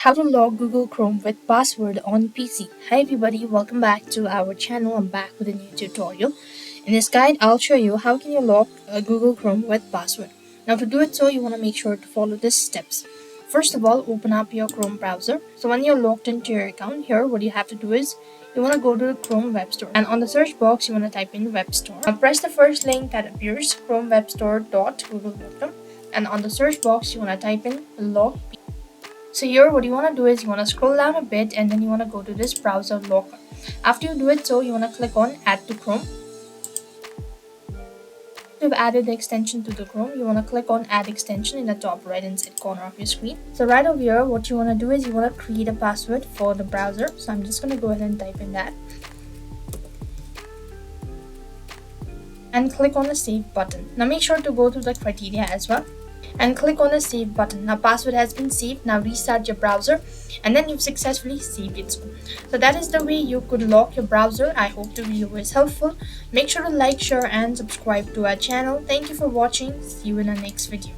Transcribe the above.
How to log Google Chrome with password on PC. Hi everybody, welcome back to our channel. I'm back with a new tutorial. In this guide, I'll show you how can you log Google Chrome with password. Now to do it so, you want to make sure to follow these steps. First of all, open up your Chrome browser. So when you're logged into your account here, what you have to do is you want to go to the Chrome Web Store. And on the search box, you want to type in Web Store. Now press the first link that appears, chromewebstore.google.com. And on the search box, you want to type in log. So here what you want to do is you want to scroll down a bit and then you want to go to this browser locker. After you do it so, you want to click on add to Chrome. If you've added the extension to the Chrome, you want to click on add extension in the top right hand side corner of your screen. So right over here, what you want to do is you want to create a password for the browser. So I'm just going to go ahead and type in that. And click on the save button. Now make sure to go through the criteria as well. And click on the save button. Now password has been saved. Now restart your browser and then you've successfully saved it. So that is the way you could lock your browser. I hope the video was helpful. Make sure to like, share and subscribe to our channel. Thank you for watching. See you in our next video.